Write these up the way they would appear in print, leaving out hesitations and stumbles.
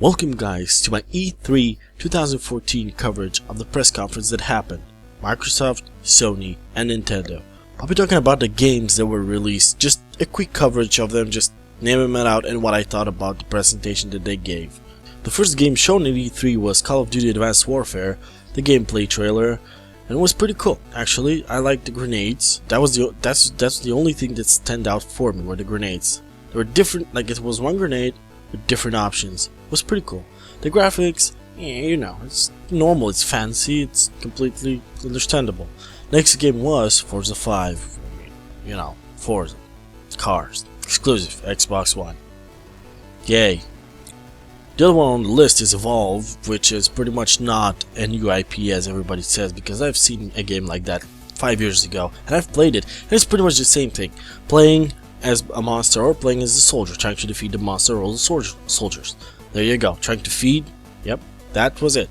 Welcome guys to my E3 2014 coverage of the press conference that happened. Microsoft, Sony, and Nintendo. I'll be talking about the games that were released, just a quick coverage of them, just naming them out and what I thought about the presentation that they gave. The first game shown at E3 was Call of Duty Advanced Warfare, the gameplay trailer, and it was pretty cool. Actually, I liked the grenades. That's the only thing that stand out for me, were the grenades. They were different, like it was one grenade with different options. It was pretty cool. The graphics, yeah, you know, it's normal, it's fancy, it's completely understandable. Next game was Forza 5. You know, Forza, cars, exclusive, Xbox One. Yay. The other one on the list is Evolve, which is pretty much not a new IP as everybody says, because I've seen a game like that 5 years ago and I've played it, and it's pretty much the same thing. Playing as a monster or playing as a soldier, trying to defeat the monster or the soldiers. There you go, trying to feed, yep, that was it.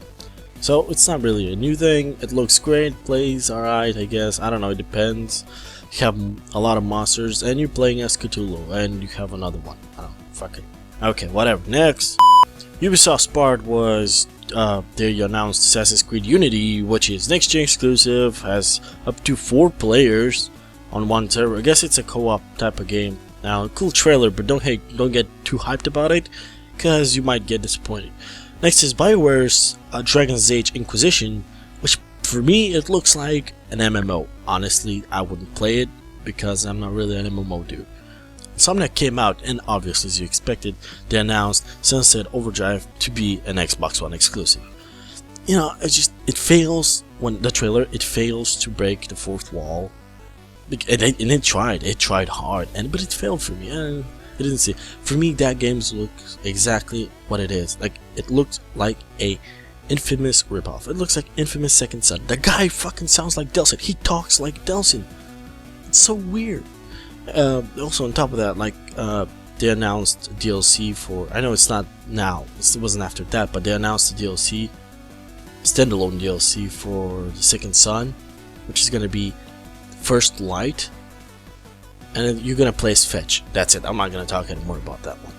So it's not really a new thing, it looks great, plays alright I guess, I don't know, it depends. You have a lot of monsters and you're playing as Cthulhu and you have another one, I don't know, fuck it. Okay, whatever, next. Ubisoft's part was, they announced Assassin's Creed Unity, which is next-gen exclusive, has up to 4 players on one server. I guess it's a co-op type of game. Now, cool trailer, but don't get too hyped about it, because you might get disappointed. Next is BioWare's Dragon's Age Inquisition, which for me it looks like an MMO. Honestly, I wouldn't play it because I'm not really an MMO dude. Insomniac came out, and obviously, as you expected, they announced Sunset Overdrive to be an Xbox One exclusive. You know, it fails when the trailer, it fails to break the fourth wall. And it tried hard, but it failed for me. And I didn't see. For me, that game looks exactly what it is. Like, it looks like a Infamous ripoff. It looks like Infamous Second Son. The guy fucking sounds like Delsin. He talks like Delsin. It's so weird. Also, on top of that, like, they announced DLC for. I know it's not now. It wasn't after that, but they announced the DLC, standalone DLC for the Second Son, which is gonna be First Light, and you're gonna play as Fetch. That's it. I'm not gonna talk anymore about that one.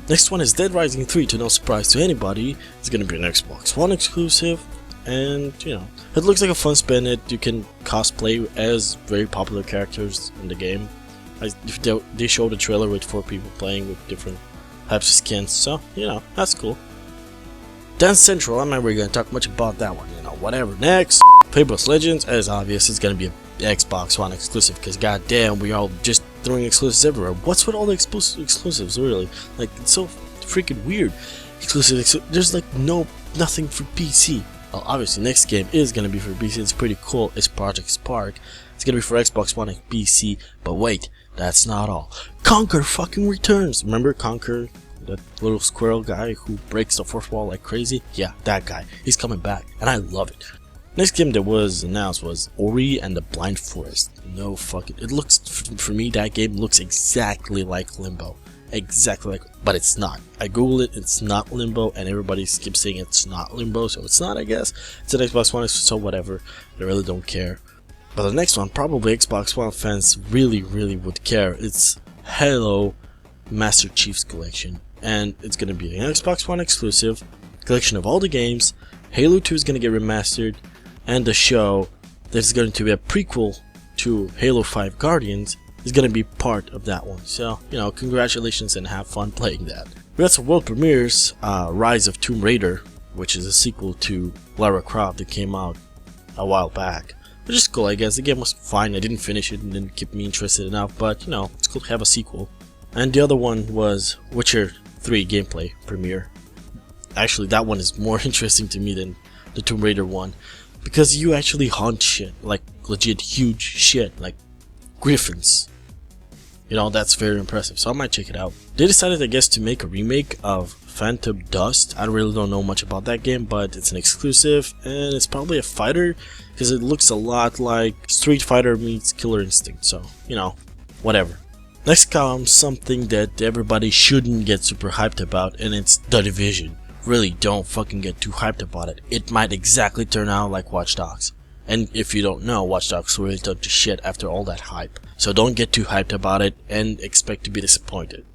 Next one is Dead Rising 3. To no surprise to anybody, it's gonna be an Xbox One exclusive, and you know, it looks like a fun spin. You can cosplay as very popular characters in the game. They showed a trailer with 4 people playing with different types of skins, so you know, that's cool. Dance Central, I'm not really gonna talk much about that one. You know, whatever. Next, Fable Legends, as obvious, it's gonna be an Xbox One exclusive, because goddamn, we all just throwing exclusives everywhere. What's with all the exclusives, really? Like, it's so freaking weird. There's like nothing for PC. Well, obviously, next game is gonna be for PC. It's pretty cool. It's Project Spark. It's gonna be for Xbox One and PC. But wait, that's not all. Conker fucking returns. Remember Conker, that little squirrel guy who breaks the fourth wall like crazy? Yeah, that guy. He's coming back, and I love it. Next game that was announced was Ori and the Blind Forest. No fucking. It looks, for me, that game looks exactly like Limbo. Exactly like, but it's not. I googled it, it's not Limbo, and everybody keeps saying it's not Limbo, so it's not, I guess. It's an Xbox One, so whatever. I really don't care. But the next one, probably Xbox One fans really would care. It's Halo Master Chief's Collection, and it's gonna be an Xbox One exclusive collection of all the games. Halo 2 is gonna get remastered, and the show that's going to be a prequel to Halo 5 Guardians is going to be part of that one. So, you know, congratulations and have fun playing that. We got some world premieres. Rise of Tomb Raider, which is a sequel to Lara Croft that came out a while back. Which is cool, I guess. The game was fine. I didn't finish it and didn't keep me interested enough, but, you know, it's cool to have a sequel. And the other one was Witcher 3 gameplay premiere. Actually, that one is more interesting to me than the Tomb Raider one, because you actually hunt shit, like legit huge shit, like griffins. You know, that's very impressive, so I might check it out. They decided, I guess, to make a remake of Phantom Dust. I really don't know much about that game, but it's an exclusive, and it's probably a fighter, because it looks a lot like Street Fighter meets Killer Instinct, so, you know, whatever. Next comes something that everybody shouldn't get super hyped about, and it's The Division. Really, don't fucking get too hyped about it. It might exactly turn out like Watch Dogs. And if you don't know, Watch Dogs really took to shit after all that hype. So don't get too hyped about it and expect to be disappointed.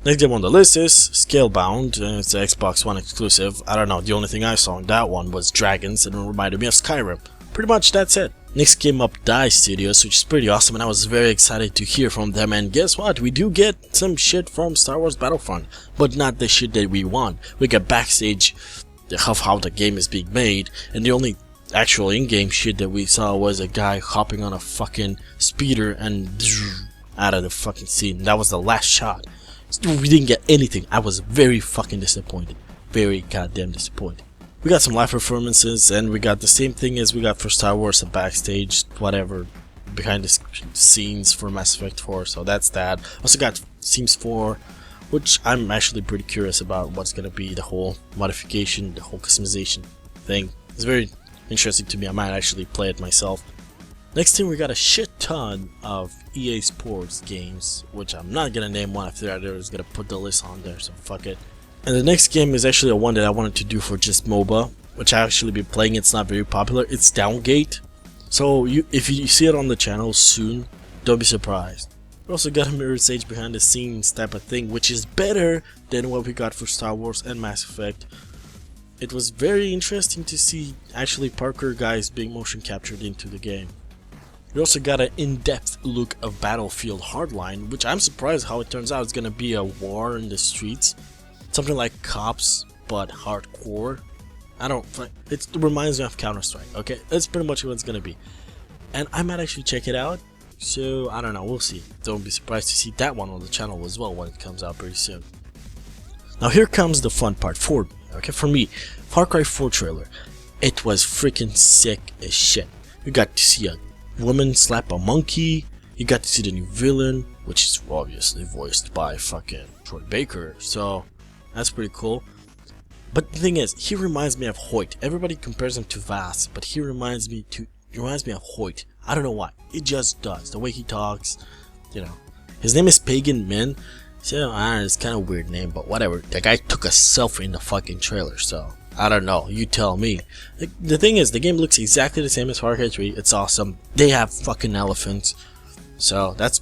Next game on the list is Scalebound. It's an Xbox One exclusive. I don't know, the only thing I saw in that one was dragons and it reminded me of Skyrim. Pretty much that's it. Next came up DICE Studios, which is pretty awesome, and I was very excited to hear from them. And guess what? We do get some shit from Star Wars Battlefront, but not the shit that we want. We get backstage of how the game is being made, and the only actual in-game shit that we saw was a guy hopping on a fucking speeder and out of the fucking scene. That was the last shot. We didn't get anything. I was very fucking disappointed. Very goddamn disappointed. We got some live performances, and we got the same thing as we got for Star Wars, a backstage, whatever, behind the scenes for Mass Effect 4, so that's that. Also got Sims 4, which I'm actually pretty curious about what's gonna be the whole modification, the whole customization thing. It's very interesting to me. I might actually play it myself. Next thing, we got a shit ton of EA Sports games, which I'm not gonna name one after the other. I was gonna put the list on there, so fuck it. And the next game is actually a one that I wanted to do for just MOBA, which I actually been playing. It's not very popular. It's Downgate. So if you see it on the channel soon, don't be surprised. We also got a mirror stage behind the scenes type of thing, which is better than what we got for Star Wars and Mass Effect. It was very interesting to see actually Parker guys being motion captured into the game. We also got an in-depth look of Battlefield Hardline, which I'm surprised how it turns out it's gonna be a war in the streets. Something like Cops, but hardcore. It reminds me of Counter-Strike, okay? That's pretty much what it's gonna be. And I might actually check it out, so I don't know, we'll see. Don't be surprised to see that one on the channel as well when it comes out pretty soon. Now here comes the fun part for me, okay? For me, Far Cry 4 trailer. It was freaking sick as shit. You got to see a woman slap a monkey. You got to see the new villain, which is obviously voiced by fucking Troy Baker, so that's pretty cool. But the thing is, he reminds me of Hoyt. Everybody compares him to Vass, but he reminds me of Hoyt. I don't know why. It just does. The way he talks, you know. His name is Pagan Min, so it's kind of a weird name, but whatever. The guy took a selfie in the fucking trailer, so I don't know. You tell me. The thing is, the game looks exactly the same as Far Cry 3. It's awesome. They have fucking elephants, so that's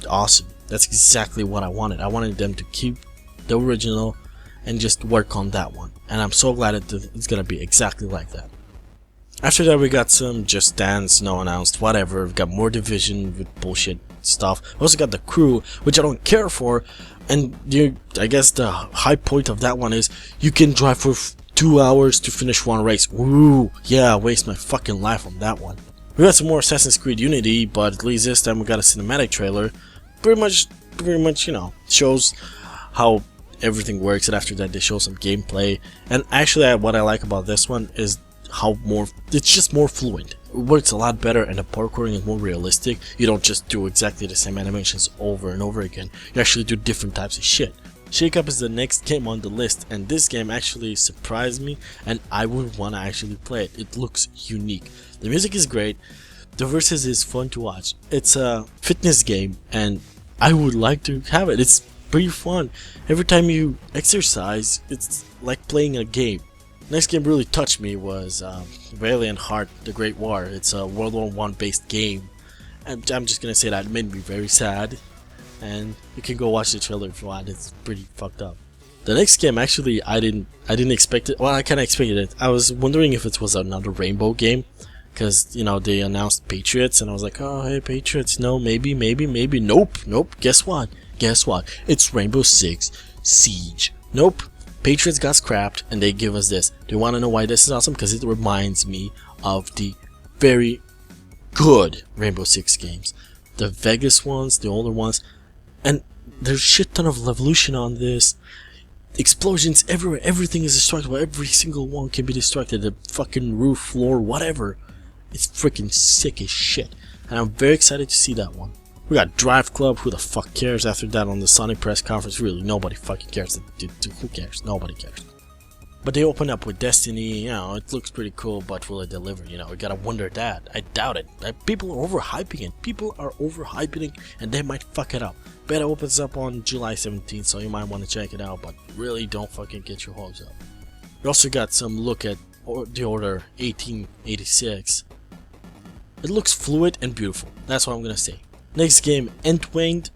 awesome. That's exactly what I wanted. I wanted them to keep the original and just work on that one, and I'm so glad it's gonna be exactly like that. After that, we got some Just Dance, no announced, whatever. We got more Division with bullshit stuff. We also got The Crew, which I don't care for, and I guess the high point of that one is you can drive for 2 hours to finish one race. Woo, yeah, waste my fucking life on that one. We got some more Assassin's Creed Unity, but at least this time we got a cinematic trailer. Pretty much, you know, shows how everything works, and after that they show some gameplay. And actually what I like about this one is how it's just more fluid. It works a lot better, and the parkouring is more realistic. You don't just do exactly the same animations over and over again. You actually do different types of shit. Shake Up is the next game on the list, and this game actually surprised me, and I would want to actually play it. It looks unique. The music is great. The versus is fun to watch. It's a fitness game, and I would like to have it. It's pretty fun. Every time you exercise, it's like playing a game. Next game really touched me was Valiant Heart: The Great War. It's a World War I based game, and I'm just gonna say that it made me very sad. And you can go watch the trailer if you want. It's pretty fucked up. The next game, actually, I didn't expect it. Well, I kind of expected it. I was wondering if it was another Rainbow game, because you know they announced Patriots, and I was like, oh hey Patriots, no, maybe. Nope. Guess what? It's Rainbow Six Siege. Nope. Patriots got scrapped, and they give us this. Do you want to know why this is awesome? Because it reminds me of the very good Rainbow Six games, the Vegas ones, the older ones, and there's a shit ton of evolution on this. Explosions everywhere. Everything is destructible. Every single one can be destructed. The fucking roof, floor, whatever. It's freaking sick as shit, and I'm very excited to see that one. We got DriveClub. Who the fuck cares? After that, on the Sony press conference, really nobody fucking cares. Who cares? Nobody cares. But they open up with Destiny. You know, it looks pretty cool, but will it deliver? You know, we gotta wonder that. I doubt it. People are overhyping it. And they might fuck it up. Beta opens up on July 17th, so you might want to check it out. But really, don't fucking get your hopes up. We also got some look at the Order 1886. It looks fluid and beautiful. That's what I'm gonna say. Next game, Entwined.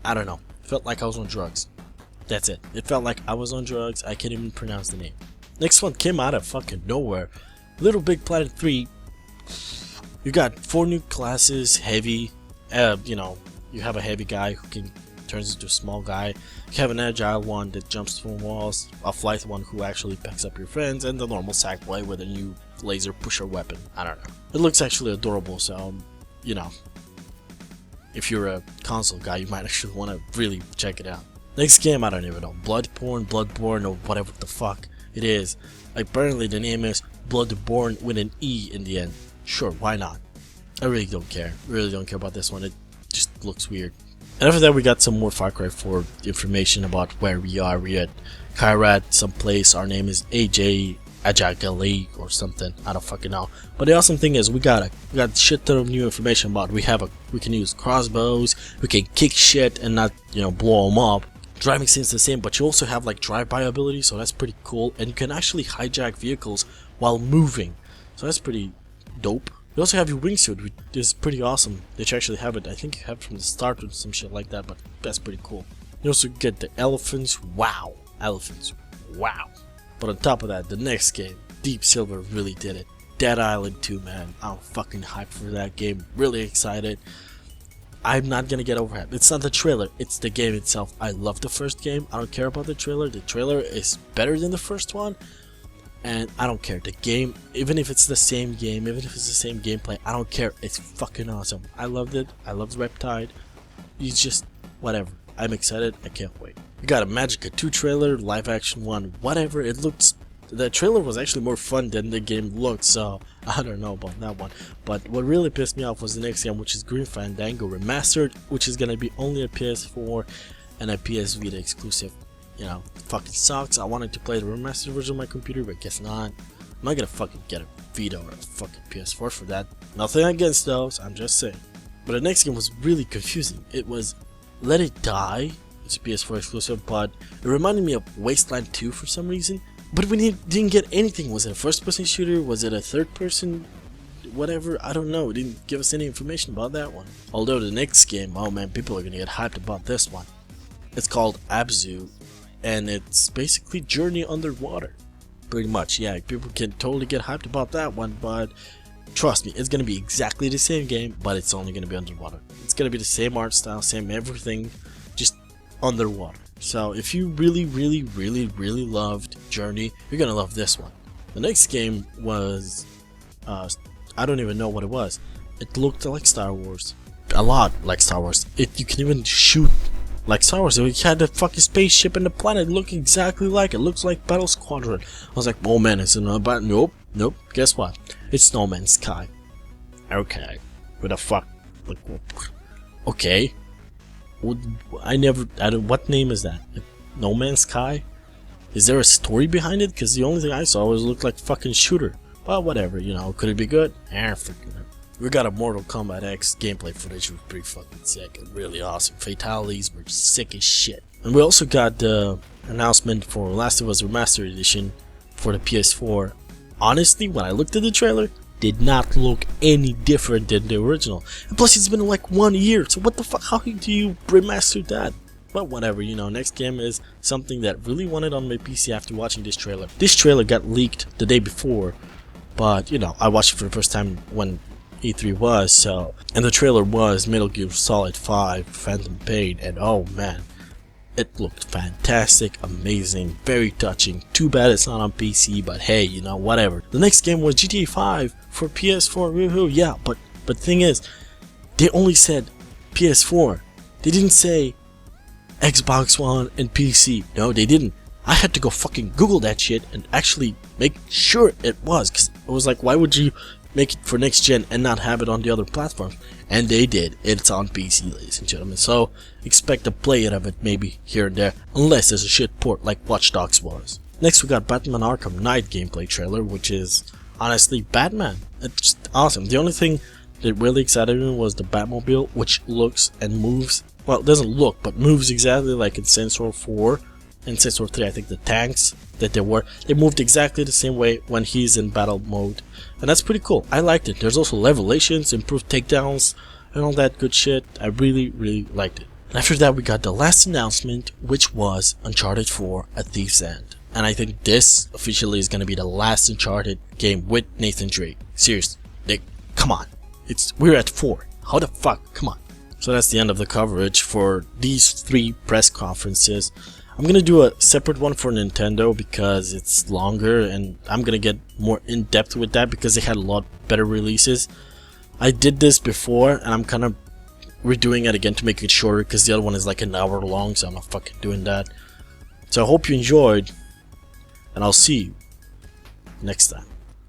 I don't know. Felt like I was on drugs. That's it. It felt like I was on drugs. I can't even pronounce the name. Next one came out of fucking nowhere. Little Big Planet 3. You got 4 new classes, heavy. You know, you have a heavy guy who can turns into a small guy. You have an agile one that jumps from walls, a flight one who actually picks up your friends, and the normal sack boy with a new laser pusher weapon. I don't know. It looks actually adorable, so you know, if you're a console guy, you might actually want to really check it out. Next game, I don't even know. BloodBorne, or whatever the fuck it is. Apparently the name is BloodBorne with an E in the end. Sure, why not? I really don't care. Really don't care about this one. It just looks weird. And after that, we got some more Far Cry 4 information about where we are. We're at Kairat, someplace. Our name is AJ Ajagali or something. I don't fucking know. But the awesome thing is we got a shit ton of new information about. We can use crossbows. We can kick shit and not, you know, blow them up. Driving seems the same, but you also have like drive-by ability, so that's pretty cool. And you can actually hijack vehicles while moving, so that's pretty dope. You also have your wingsuit, which is pretty awesome that you actually have it. I think you have it from the start or some shit like that, but that's pretty cool. You also get the elephants. Wow. Elephants. Wow. But on top of that, the next game, Deep Silver really did it. Dead Island 2, man. I'm fucking hyped for that game. Really excited. I'm not gonna get over it. It's not the trailer, it's the game itself. I love the first game. I don't care about the trailer. The trailer is better than the first one. And I don't care. The game, even if it's the same game, even if it's the same gameplay, I don't care. It's fucking awesome. I loved it. I loved Reptide. It's just whatever. I'm excited. I can't wait. We got a Magicka 2 trailer, live action one, whatever. It looks. The trailer was actually more fun than the game looked, so I don't know about that one. But what really pissed me off was the next game, which is Green Fandango Remastered, which is gonna be only a PS4 and a PS Vita exclusive. You know, fucking sucks. I wanted to play the remastered version on my computer, but guess not. I'm not gonna fucking get a Vita or a fucking PS4 for that. Nothing against those, I'm just saying. But the next game was really confusing. It was Let It Die. It's a PS4 exclusive, but it reminded me of Wasteland 2 for some reason. But we didn't get anything. Was it a first-person shooter? Was it a third-person? Whatever, I don't know. It didn't give us any information about that one. Although the next game, oh man, people are gonna get hyped about this one. It's called Abzu, and it's basically Journey Underwater. Pretty much, yeah. People can totally get hyped about that one, but trust me, it's gonna be exactly the same game, but it's only gonna be underwater. It's gonna be the same art style, same everything, just underwater. So if you really loved Journey, you're gonna love this one. The next game was, I don't even know what it was. It looked like Star Wars, a lot like Star Wars. You can even shoot like Star Wars. It had the fucking spaceship and the planet look exactly like it. Looks like Battle Squadron. I was like, oh man, it's another. Nope. Guess what? It's No Man's Sky. Okay, what the fuck? Like, okay. What name is that? No Man's Sky? Is there a story behind it? Because the only thing I saw was looked like fucking shooter. But whatever, you know, could it be good? Freaking. We got a Mortal Kombat X gameplay footage, which was pretty fucking sick and really awesome. Fatalities were sick as shit. And we also got the announcement for Last of Us Remastered Edition for the PS4. Honestly, when I looked at the trailer, did not look any different than the original. And plus, it's been like 1 year, so what the fuck? How do you remaster that? But whatever, you know, next game is something that really wanted on my PC after watching this trailer. This trailer got leaked the day before, but you know, I watched it for the first time when E3 was, so. And the trailer was Metal Gear Solid 5 Phantom Pain, and oh man, it looked fantastic, amazing, very touching. Too bad it's not on PC, but hey, you know, whatever. The next game was GTA 5 for PS4, woohoo, yeah, but thing is, they only said PS4. They didn't say Xbox One and PC. No, they didn't. I had to go fucking Google that shit and actually make sure it was, because it was like, why would you make it for next gen and not have it on the other platforms? And they did. It's on PC, ladies and gentlemen, so expect a play of it maybe here and there, unless there's a shit port like Watch Dogs was. Next we got Batman Arkham Knight gameplay trailer, which is honestly Batman. It's just awesome. The only thing that really excited me was the Batmobile, which looks and moves, well, it doesn't look, but moves exactly like in Sensor 4 and Sensor 3. I think the tanks that they moved exactly the same way when he's in battle mode, and that's pretty cool. I liked it. There's also levelations, improved takedowns, and all that good shit. I really liked it. And after that we got the last announcement, which was Uncharted 4 A Thief's End. And I think this officially is going to be the last Uncharted game with Nathan Drake. Seriously, Nick, come on. We're at 4. How the fuck? Come on. So that's the end of the coverage for these 3 press conferences. I'm going to do a separate one for Nintendo because it's longer and I'm going to get more in depth with that because they had a lot better releases. I did this before and I'm kind of redoing it again to make it shorter because the other one is like an hour long, so I'm not fucking doing that. So I hope you enjoyed and I'll see you next time.